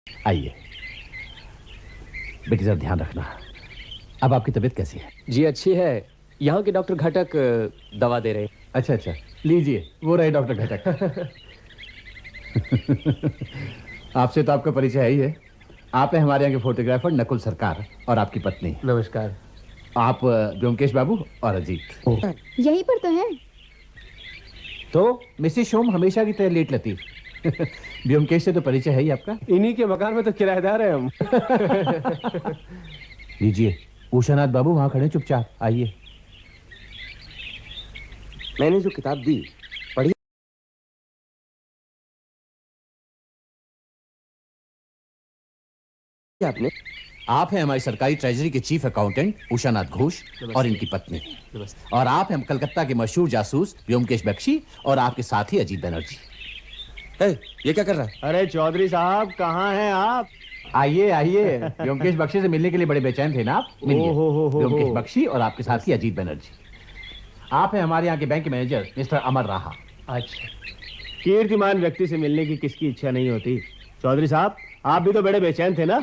आइए बेटी, जरा ध्यान रखना। अब आपकी तबीयत कैसी है? जी अच्छी है। यहाँ के डॉक्टर घटक दवा दे रहे हैं। अच्छा अच्छा, लीजिए, वो रहे डॉक्टर घटक। आपसे तो आपका परिचय है ही है। आप हैं हमारे यहाँ के फोटोग्राफर नकुल सरकार और आपकी पत्नी। नमस्कार। आप ब्योमकेश बाबू और अजीत। यहीं पर तो है। तो मिसेस शोम हमेशा की तरह लेट लतीफ। ब्योमकेश से तो परिचय है ही आपका। इन्हीं के मकान में तो किराएदार हैं हम। लीजिए, उषानाथ बाबू वहां खड़े चुपचाप, आइए। मैंने जो किताब दी पढ़ी आपने? आप हैं हमारी सरकारी ट्रेजरी के चीफ अकाउंटेंट उषानाथ घोष और इनकी पत्नी। नमस्ते। और आप हैं कलकत्ता के मशहूर जासूस ब्योमकेश बख्शी और आपके साथी अजीत बनर्जी। ये क्या कर रहा है? अरे चौधरी साहब, कहाँ हैं आप? आइए आइए, ब्योमकेश बख्शी से मिलने के लिए बड़े बेचैन थे ना आप? मिलिए। हो। ब्योमकेश बख्शी और आपके साथी अजीत बनर्जी। आप हैं हमारे यहाँ के बैंक मैनेजर मिस्टर अमर राहा। अच्छा, कीर्तिमान व्यक्ति से मिलने की किसकी इच्छा नहीं होती? चौधरी साहब, आप भी तो बड़े बेचैन थे ना?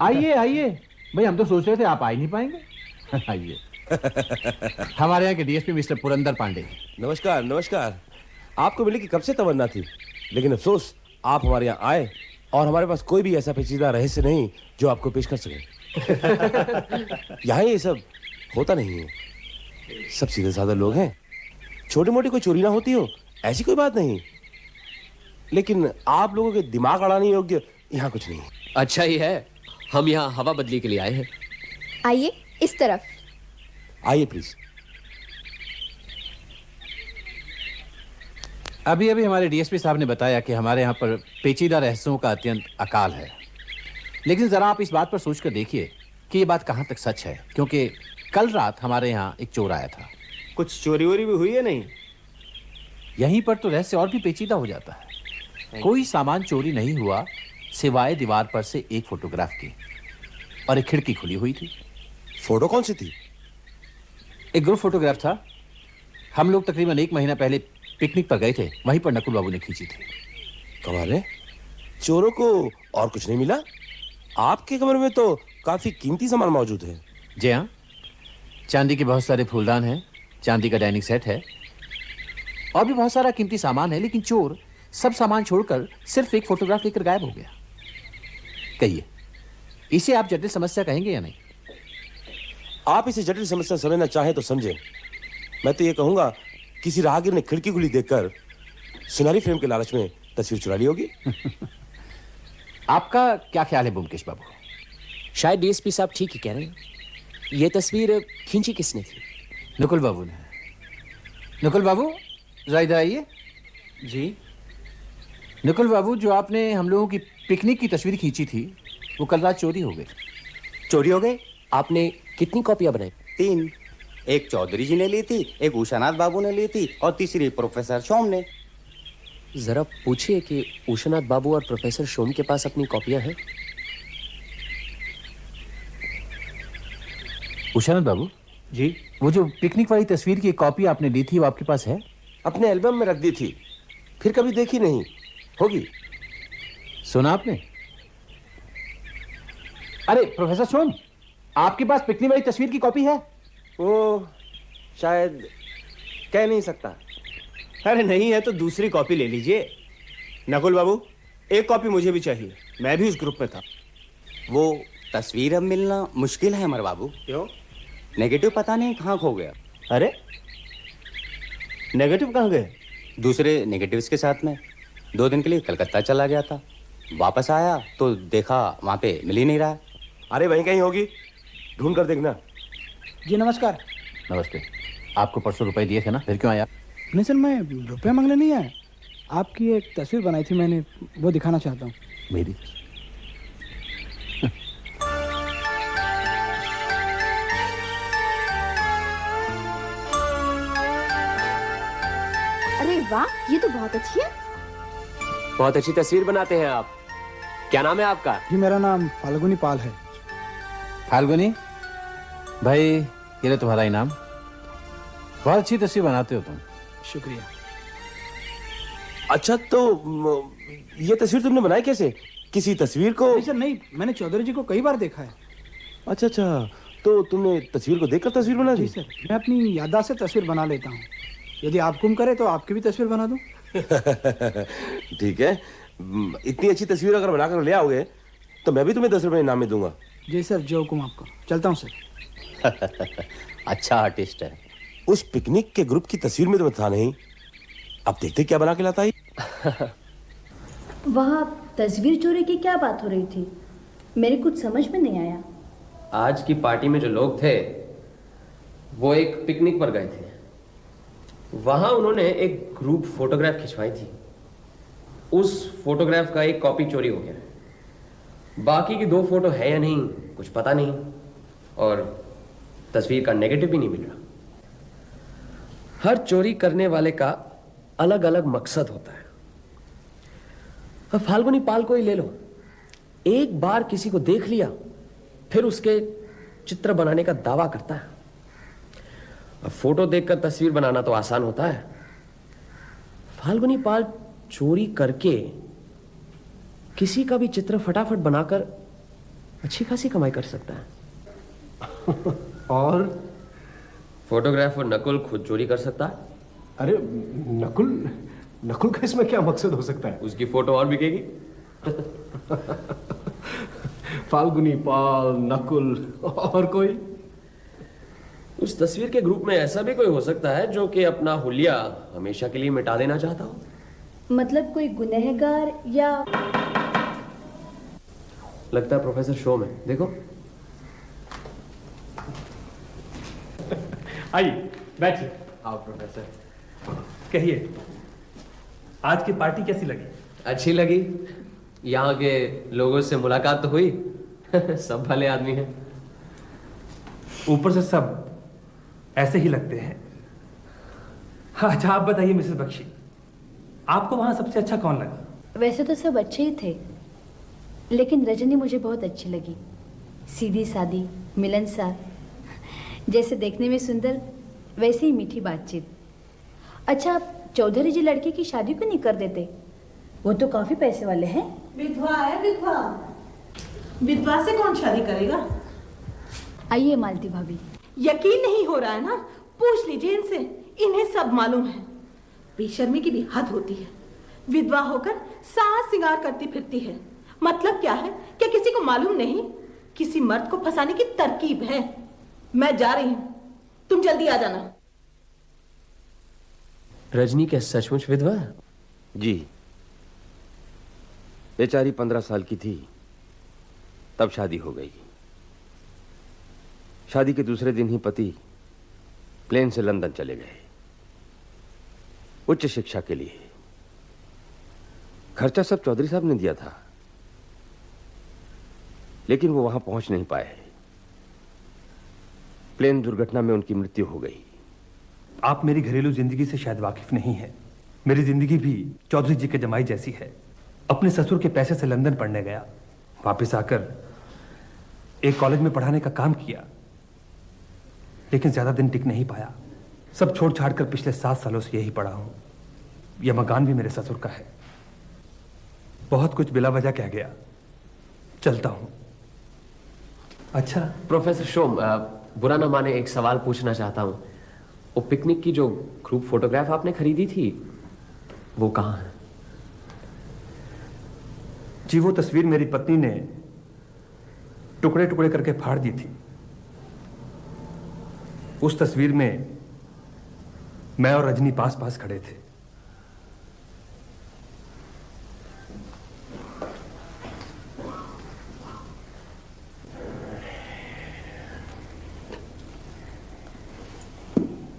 आइए आइए, भाई हम तो सोच रहे थे आप आ ही नहीं पाएंगे। आइए। हमारे यहाँ के डीएसपी मिस्टर पुरंदर पांडे। नमस्कार नमस्कार। आपको मिलने की कब से तमन्ना थी, लेकिन अफसोस आप हमारे यहाँ आए और हमारे पास कोई भी ऐसा पेचीदा रहस्य नहीं जो आपको पेश कर सके। यहाँ ये सब होता नहीं है। सब सीधे साधे लोग हैं। छोटी मोटी कोई चोरी ना होती हो ऐसी कोई बात नहीं, लेकिन आप लोगों के दिमाग अड़ाने योग्य यहाँ कुछ नहीं। अच्छा ही है, हम यहाँ हवा बदली के लिए आए हैं। आइए इस तरफ। आइए प्लीज। अभी अभी हमारे डीएसपी साहब ने बताया कि हमारे यहाँ पर पेचीदा रहस्यों का अत्यंत अकाल है। लेकिन जरा आप इस बात पर सोचकर देखिए कि ये बात कहाँ तक सच है, क्योंकि कल रात हमारे यहाँ एक चोर आया था। कुछ चोरी वोरी भी हुई है? नहीं। यहीं पर तो रहस्य और भी पेचीदा हो जाता है। कोई सामान चोरी नहीं हुआ सिवाय दीवार पर से एक फोटोग्राफ की, और एक खिड़की खुली हुई थी। फोटो कौन सी थी? एक ग्रुप फोटोग्राफ था। हम लोग तकरीबन 1 महीना पहले पिकनिक पर गए थे, वहीं पर नकुल बाबू ने खींची थी। कमाल है, चोरों को और कुछ नहीं मिला? आपके कमरे में तो काफी कीमती सामान मौजूद है। जी हाँ, चांदी के बहुत सारे फूलदान हैं, चांदी का डाइनिंग सेट है और भी बहुत सारा कीमती सामान है। लेकिन चोर सब सामान छोड़कर सिर्फ एक फोटोग्राफ लेकर गायब हो गया। कहिए, इसे आप जटिल समस्या कहेंगे या नहीं? आप इसे जटिल समस्या समझना चाहें तो समझें। मैं तो ये कहूंगा, किसी राहगीर ने खिड़की खुली देखकर सुनहरी फ्रेम के लालच में तस्वीर चुरा ली होगी। आपका क्या ख्याल है ब्योमकेश बाबू? शायद डीएसपी साहब ठीक ही कह रहे हैं। ये तस्वीर खींची किसने थी? नकुल बाबू ने। नकुल बाबू जरा इधर आइए। जी। नकुल बाबू, जो आपने हम लोगों की पिकनिक की तस्वीर खींची थी वो कल रात चोरी हो गई। चोरी हो गए? आपने कितनी कॉपियां बनाई? 3। एक चौधरी जी ने ली थी, एक उषानाथ बाबू ने ली थी और तीसरी प्रोफेसर शोम ने। जरा पूछिए कि उषानाथ बाबू और प्रोफेसर शोम के पास अपनी कॉपियां हैं? उषानाथ बाबू जी। वो जो पिकनिक वाली तस्वीर की कॉपी आपने ली थी वो आपके पास है? अपने एल्बम में रख दी थी, फिर कभी देखी नहीं होगी। सुना आपने? अरे प्रोफेसर सोम, आपके पास पिकनिक वाली तस्वीर की कॉपी है? वो शायद कह नहीं सकता। अरे नहीं है तो दूसरी कॉपी ले लीजिए। नकुल बाबू, एक कॉपी मुझे भी चाहिए, मैं भी उस ग्रुप में था। वो तस्वीर अब मिलना मुश्किल है अमर बाबू। क्यों? नेगेटिव पता नहीं कहाँ खो गया। अरे नेगेटिव कहाँ गए? दूसरे नेगेटिव्स के साथ में 2 दिन के लिए कलकत्ता चला गया था। वापस आया तो देखा वहाँ पे मिल ही नहीं रहा। अरे वहीं कहीं होगी, ढूंढ कर देखना। जी नमस्कार। नमस्ते। आपको परसों रुपए दिए थे ना, फिर क्यों आया? नहीं सर, मैं रुपये मांगने नहीं आया। आपकी एक तस्वीर बनाई थी मैंने, वो दिखाना चाहता हूँ। मेरी? अरे वाह, ये तो बहुत अच्छी है। बहुत अच्छी तस्वीर बनाते हैं आप। क्या नाम है आपका? जी मेरा नाम फाल्गुनी पाल है। फाल्गुनी भाई, ये ले तुम्हारा इनाम। बहुत अच्छी तस्वीर बनाते हो तुम। शुक्रिया। अच्छा तो ये तस्वीर तुमने बनाई कैसे? किसी तस्वीर को? नहीं सर नहीं, मैंने चौधरी जी को कई बार देखा है। अच्छा अच्छा, तो तुमने तस्वीर को देखकर तस्वीर बना जी दी? सर, मैं अपनी याददाश्त से तस्वीर बना लेता हूँ। यदि आप हुक्म करें तो आपकी भी तस्वीर बना दूँ। ठीक है, इतनी अच्छी तस्वीर अगर बनाकर ले आओगे तो मैं भी तुम्हें 10 रुपए इनाम में दूंगा। जी सर, जो हुक्म आपका। चलता हूँ सर। अच्छा आर्टिस्ट है। उस पिकनिक के ग्रुप की तस्वीर में तो मैं था नहीं, अब देखते क्या बना के लाता है। वहाँ तस्वीर चोरी की क्या बात हो रही थी? मेरे कुछ समझ में नहीं आया। आज की पार्टी में जो लोग थे वो एक पिकनिक पर गए थे। वहां उन्होंने एक ग्रुप फोटोग्राफ खिंचवाई थी। उस फोटोग्राफ का एक कॉपी चोरी हो गया। बाकी की 2 फोटो है या नहीं कुछ पता नहीं, और तस्वीर का नेगेटिव भी नहीं मिल रहा। हर चोरी करने वाले का अलग अलग मकसद होता है। अब फाल्गुनी पाल को ही ले लो, एक बार किसी को देख लिया फिर उसके चित्र बनाने का दावा करता है। अब फोटो देखकर तस्वीर बनाना तो आसान होता है। फाल्गुनी पाल चोरी करके किसी का भी चित्र फटाफट बनाकर अच्छी खासी कमाई कर सकता है। और फोटोग्राफर नकुल खुद चोरी कर सकता है। अरे नकुल, नकुल का इसमें क्या मकसद हो सकता है? उसकी फोटो और बिकेगी। फाल्गुनी पाल, नकुल और कोई? उस तस्वीर के ग्रुप में ऐसा भी कोई हो सकता है जो कि अपना हुलिया हमेशा के लिए मिटा देना चाहता हो। मतलब कोई गुनहगार या... लगता है प्रोफेसर शो में, देखो। आइए बैठिए। आओ प्रोफेसर। कहिए, आज की पार्टी कैसी लगी? अच्छी लगी। यहाँ के लोगों से मुलाकात तो हुई। सब भले आदमी हैं। ऊपर से सब ऐसे ही लगते हैं। अच्छा आप बताइए मिसेस बख्शी, आपको वहां सबसे अच्छा कौन लगा? वैसे तो सब अच्छे ही थे, लेकिन रजनी मुझे बहुत अच्छी लगी। सीधी सादी, मिलनसार, जैसे देखने में सुंदर वैसे ही मीठी बातचीत। अच्छा, चौधरी जी लड़के की शादी क्यों नहीं कर देते? वो तो काफी पैसे वाले हैं। विधवा है विधवा। विधवा से कौन शादी करेगा? आइए मालती भाभी। यकीन नहीं हो रहा है ना? पूछ लीजिए इनसे, इन्हें सब मालूम है। बेशर्मी की भी हद होती है। विधवा होकर सास सिंगार करती फिरती है। मतलब क्या है? क्या किसी को मालूम नहीं? किसी मर्द को फंसाने की तरकीब है। मैं जा रही हूं, तुम जल्दी आ जाना। रजनी क्या सचमुच विधवा है? जी, बेचारी 15 साल की थी तब शादी हो गई। शादी के दूसरे दिन ही पति प्लेन से लंदन चले गए उच्च शिक्षा के लिए। खर्चा सब चौधरी साहब ने दिया था, लेकिन वो वहां पहुंच नहीं पाए। प्लेन दुर्घटना में उनकी मृत्यु हो गई। आप मेरी घरेलू जिंदगी से शायद वाकिफ नहीं है। मेरी जिंदगी भी चौधरी जी के जमाई जैसी है। अपने ससुर के पैसे से लंदन पढ़ने गया, वापस आकर एक कॉलेज में पढ़ाने का काम किया, लेकिन ज्यादा दिन टिक नहीं पाया। सब छोड़ छाड़ कर पिछले 7 सालों से यही पढ़ा हूं। यह मकान भी मेरे ससुर का है। बहुत कुछ बिला वजह कह गया, चलता हूं। अच्छा प्रोफेसर शोम, बुरा ना माने, एक सवाल पूछना चाहता हूं। वो पिकनिक की जो ग्रुप फोटोग्राफ आपने खरीदी थी वो कहाँ है? जी, वो तस्वीर मेरी पत्नी ने टुकड़े टुकड़े करके फाड़ दी थी। उस तस्वीर में मैं और रजनी पास पास खड़े थे।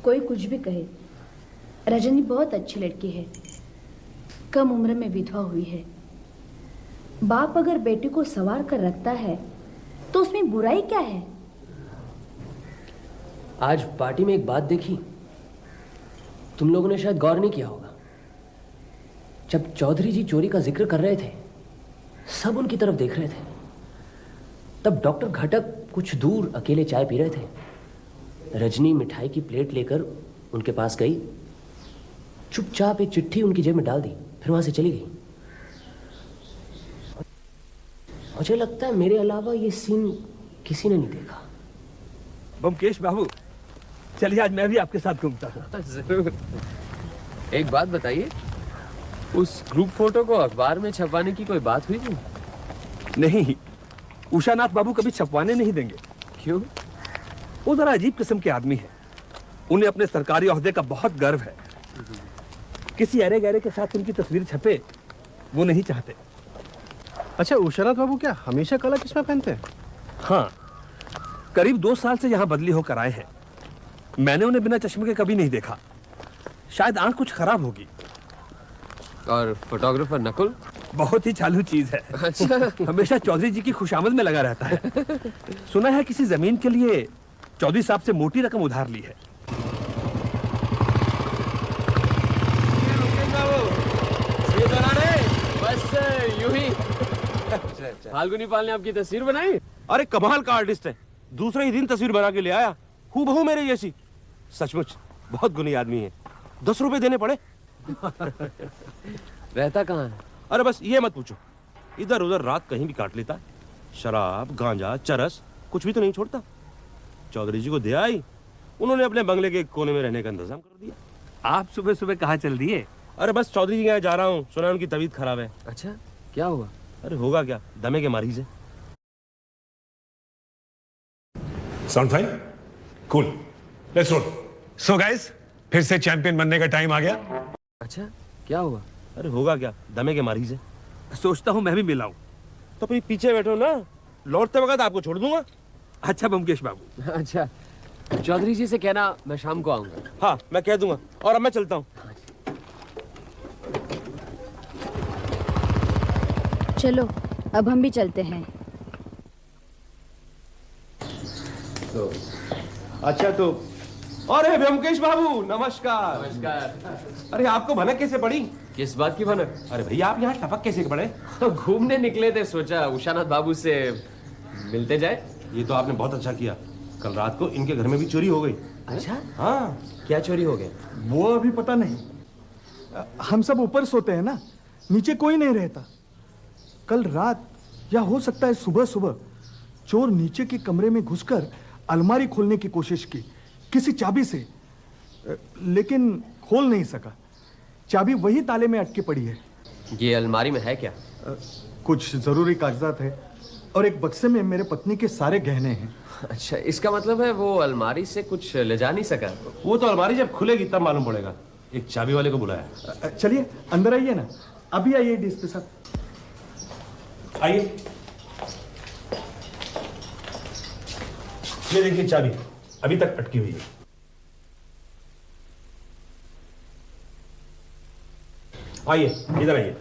कोई कुछ भी कहे, रजनी बहुत अच्छी लड़की है। कम उम्र में विधवा हुई है। बाप अगर बेटी को संवार कर रखता है तो उसमें बुराई क्या है? आज पार्टी में एक बात देखी, तुम लोगों ने शायद गौर नहीं किया होगा। जब चौधरी जी चोरी का जिक्र कर रहे थे, सब उनकी तरफ देख रहे थे। तब डॉक्टर घटक कुछ दूर अकेले चाय पी रहे थे। रजनी मिठाई की प्लेट लेकर उनके पास गई, चुपचाप एक चिट्ठी उनकी जेब में डाल दी, फिर वहां से चली गई। मुझे लगता है मेरे अलावा ये सीन किसी ने नहीं देखा। बमकेश बाबू, चलिए आज मैं भी आपके साथ घूमता हूँ। जरूर। एक बात बताइए, उस ग्रुप फोटो को अखबार में छपवाने की कोई बात हुई थी? नहीं, उषानाथ बाबू कभी छपवाने नहीं देंगे। क्यों? वो जरा अजीब किस्म के आदमी है। उन्हें अपने सरकारी ओहदे का बहुत गर्व है। किसी अरे गहरे के साथ उनकी तस्वीर छपे वो नहीं चाहते। अच्छा, उषानाथ बाबू क्या हमेशा काला चश्मा पहनते हैं? हाँ, करीब 2 साल से यहाँ बदली होकर आए हैं। मैंने उन्हें बिना चश्मे के कभी नहीं देखा। शायद आंख कुछ खराब होगी। और फोटोग्राफर नकुल? बहुत ही चालू चीज है। अच्छा। हमेशा चौधरी जी की खुशामद में लगा रहता है। सुना है किसी जमीन के लिए चौधरी साहब से मोटी रकम उधार ली है। बस यूं ही। फाल्गुनी पाल ने आपकी तस्वीर बनाई? अरे कमाल का आर्टिस्ट है, दूसरे ही दिन तस्वीर बना के ले आया, हूबहू मेरे जैसी। सचमुच बहुत गुनी आदमी है। 10 रुपए देने पड़े। रहता कहाँ है? अरे बस ये मत पूछो, इधर उधर रात कहीं भी काट लेता। शराब, गांजा, चरस कुछ भी तो नहीं छोड़ता। चौधरी जी को दे आई, उन्होंने अपने बंगले के कोने में रहने का इंतजाम कर दिया। आप सुबह सुबह कहाँ चल दिए? अरे बस चौधरी जी के यहाँ जा रहा हूँ, सुना उनकी तबीयत खराब है। अच्छा, क्या हुआ? अरे होगा क्या, दमे के मरीज है। Sound fine, cool, let's roll. So guys, फिर से चैंपियन बनने का टाइम आ गया। अच्छा, क्या हुआ? अरे होगा क्या, दमे के मरीज है। सोचता हूँ मैं भी मिलाऊं। तो फिर पीछे बैठो ना, लौटते वक्त आपको छोड़ दूंगा। अच्छा बमकेश बाबू। अच्छा, चौधरी जी से कहना मैं शाम को आऊंगा। हाँ, मैं कह दूंगा। और अब मैं चलता हूँ। चलो अब हम भी चलते हैं। तो अच्छा, तो अरे ब्योमकेश बाबू नमस्कार। नमस्कार। अरे आपको भनक कैसे पड़ी? किस बात की भनक? अरे भैया आप यहाँ टपक कैसे पड़े? घूमने निकले थे, सोचा उषानाथ बाबू से मिलते जाए। ये तो आपने बहुत अच्छा किया। कल रात को इनके घर में भी चोरी हो गई। अच्छा? हाँ। क्या चोरी हो गया? वो अभी पता नहीं। हम सब ऊपर सोते हैं ना, नीचे कोई नहीं रहता। कल रात या हो सकता है सुबह सुबह चोर नीचे के कमरे में घुसकर अलमारी खोलने की कोशिश की किसी चाबी से, लेकिन खोल नहीं सका। चाबी वही ताले में अटकी पड़ी है। ये अलमारी में है क्या? कुछ जरूरी कागजात है और एक बक्से में मेरे पत्नी के सारे गहने हैं। अच्छा, इसका मतलब है वो अलमारी से कुछ ले जा नहीं सका। वो तो अलमारी जब खुलेगी तब मालूम पड़ेगा। एक चाबी वाले को बुलाया। चलिए अंदर आइए ना, अभी आइए डीएसपी साहब। आइए, ये देखिए चाबी अभी तक अटकी हुई है। आइए इधर आइए।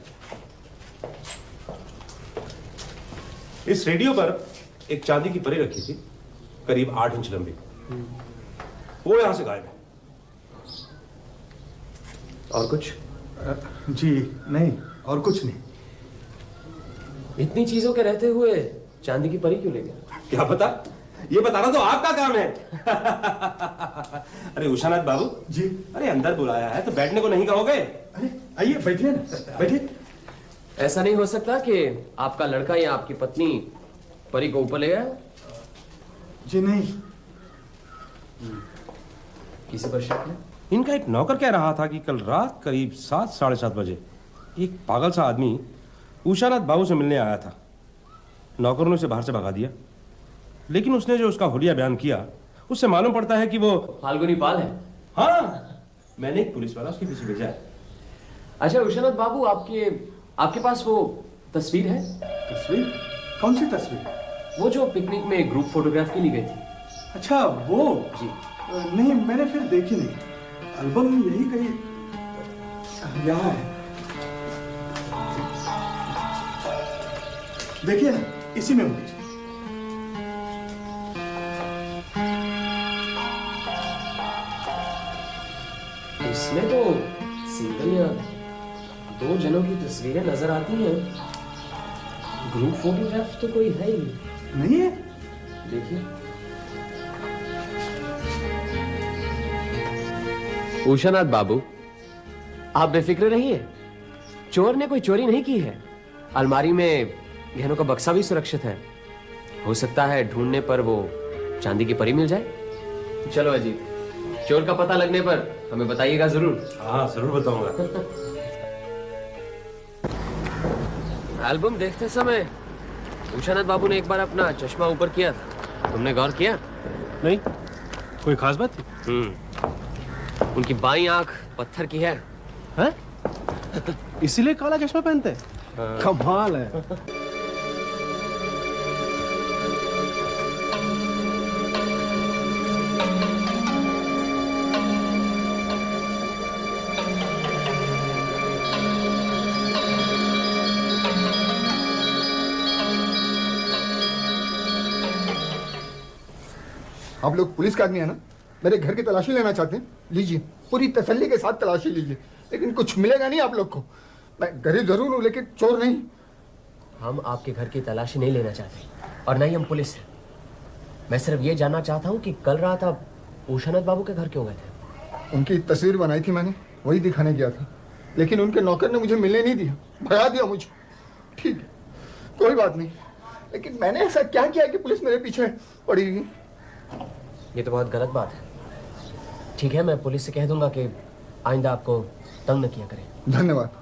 इस रेडियो पर एक चांदी की परी रखी थी, करीब 8 इंच लंबी। वो यहां से गायब है। और कुछ? जी नहीं, और कुछ नहीं। इतनी चीजों के रहते हुए चांदी की परी क्यों ले गया? क्या पता, ये बताना तो आपका काम है। अरे उषानाथ बाबू जी। अरे अंदर बुलाया है तो बैठने को नहीं कहोगे? अरे आइए, बैठिए ना, बैठिए। ऐसा नहीं हो सकता कि आपका लड़का या आपकी पत्नी परी को ऊपर ले गया? जी नहीं। किसी पर शक है? इनका एक नौकर कह रहा था कि कल रात करीब 7 साढ़े 7 बजे एक पागल सा आदमी उषानाथ बाबू से मिलने आया था। नौकर ने उसे बाहर से भगा दिया, लेकिन उसने जो उसका हुलिया बयान किया उससे मालूम पड़ता है कि वो फाल्गुनी पाल है। हाँ, मैंने एक पुलिस वाला उसके पीछे भेजा है। अच्छा उषानाथ बाबू, आपके पास वो तस्वीर है? तस्वीर? कौन सी तस्वीर? वो जो पिकनिक में ग्रुप फोटोग्राफ के लिए गई थी। अच्छा वो? जी। नहीं, मैंने फिर देखी नहीं। एल्बम यही कहीं यहाँ है। देखिए ना, इसी में होगी। इसमें तो सिंगल या 2 जनों की तस्वीरें नजर आती हैं। ग्रुप फोटोग्राफ तो कोई है ही नहीं है। देखिए, उषानाथ बाबू आप बेफिक्र रहिए, चोर ने कोई चोरी नहीं की है। अलमारी में गहनों का बक्सा भी सुरक्षित है। हो सकता है ढूंढने पर वो चांदी की परी मिल जाए। चलो अजीत, चोर का पता लगने पर हमें बताइएगा जरूर। हाँ जरूर बताऊंगा। एल्बम देखते समय उषानाथ बाबू ने एक बार अपना चश्मा ऊपर किया था, तुमने गौर किया? नहीं, कोई खास बात थी? उनकी बाईं आंख पत्थर की है। हैं? इसीलिए काला चश्मा पहनते हैं? कमाल है। आप लोग पुलिस का आदमी है ना, मेरे घर की तलाशी लेना चाहते हैं? लीजिए, पूरी तसल्ली के साथ तलाशी लीजिए, लेकिन कुछ मिलेगा नहीं आप लोग को। मैं गरीब जरूर हूँ लेकिन चोर नहीं। हम आपके घर की तलाशी नहीं लेना चाहते और न ही हम पुलिस हैं। मैं सिर्फ ये जानना चाहता हूँ कि कल रात आप उषानाथ बाबू के घर क्यों गए थे? उनकी तस्वीर बनाई थी मैंने, वही दिखाने गया था, लेकिन उनके नौकर ने मुझे मिलने नहीं दिया, भगा दिया मुझे। ठीक है, कोई बात नहीं, लेकिन मैंने ऐसा क्या किया कि पुलिस मेरे पीछे पड़ी हुई? ये तो बहुत गलत बात है। ठीक है, मैं पुलिस से कह दूंगा कि आइंदा आपको तंग न किया करें। धन्यवाद।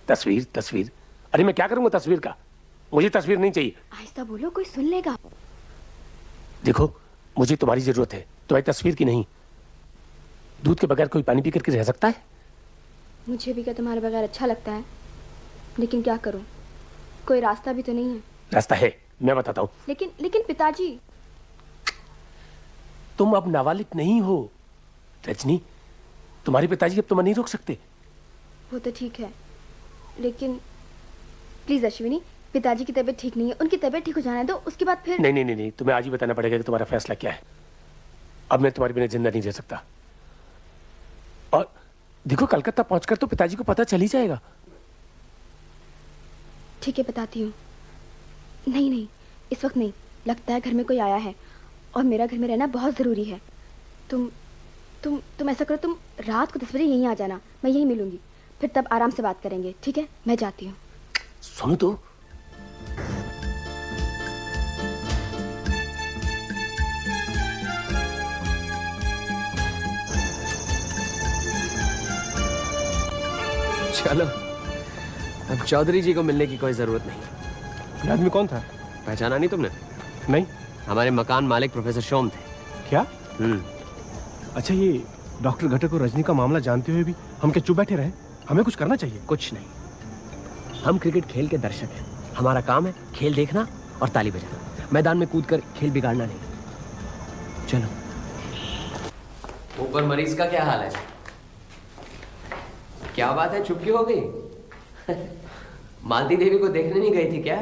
तस्वीर तस्वीर, अरे मैं क्या करूंगा तस्वीर का? मुझे तस्वीर नहीं चाहिए। आहिस्ता बोलो, कोई सुन लेगा। देखो, मुझे तुम्हारी जरूरत है, तुम्हारी तस्वीर की नहीं। दूध के बगैर कोई पानी पी करके रह सकता है? मुझे भी क्या तुम्हारे बगैर अच्छा लगता है, लेकिन क्या करूं, कोई रास्ता भी तो नहीं है। रास्ता है, मैं बताता हूँ। लेकिन पिताजी। तुम अब नाबालिग नहीं हो रजनी, तुम्हारे पिताजी अब तुम्हें नहीं रोक सकते। वो तो ठीक है, लेकिन प्लीज अश्विनी, पिताजी की तबीयत ठीक नहीं है, उनकी तबीयत ठीक हो जाने दो, उसके बाद फिर। नहीं नहीं नहीं नहीं, तुम्हें आज ही बताना पड़ेगा कि तुम्हारा फैसला क्या है। अब मैं तुम्हारे बिना जिंदा नहीं रह सकता। और देखो, कलकत्ता पहुंचकर तो पिताजी को पता चल ही जाएगा। ठीक है, बताती हूँ। नहीं, इस वक्त नहीं, लगता है घर में कोई आया है और मेरा घर में रहना बहुत जरूरी है। तुम ऐसा करो, तुम रात को 10 बजे यहीं आ जाना, मैं यहीं मिलूंगी, फिर तब आराम से बात करेंगे। ठीक है, मैं जाती हूँ। सुनो तो, चलो, अब चौधरी जी को मिलने की कोई जरूरत नहीं। ये आदमी कौन था? पहचाना नहीं तुमने? नहीं। हमारे मकान मालिक प्रोफेसर शोम थे। क्या? अच्छा, ये डॉक्टर घटक और रजनी का मामला जानते हुए भी हम क्या चुप बैठे रहे? हमें कुछ करना चाहिए। कुछ नहीं, हम क्रिकेट खेल के दर्शक हैं। हमारा काम है खेल देखना और ताली बजाना, मैदान में कूदकर खेल बिगाड़ना नहीं। चलो। ऊपर मरीज का क्या हाल है? क्या बात है, चुप क्यों हो गई? मालती देवी को देखने नहीं गई थी क्या?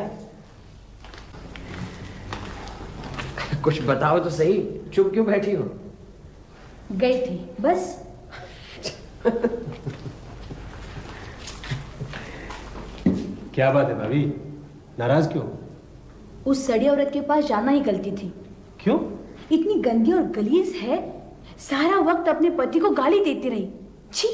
कुछ बताओ तो सही, चुप क्यों बैठी हो? गई थी बस। क्या बात है भाभी, नाराज क्यों? उस सड़ी औरत के पास जाना ही गलती थी। क्यों? इतनी गंदी और गलीज है, सारा वक्त अपने पति को गाली देती रही। छी।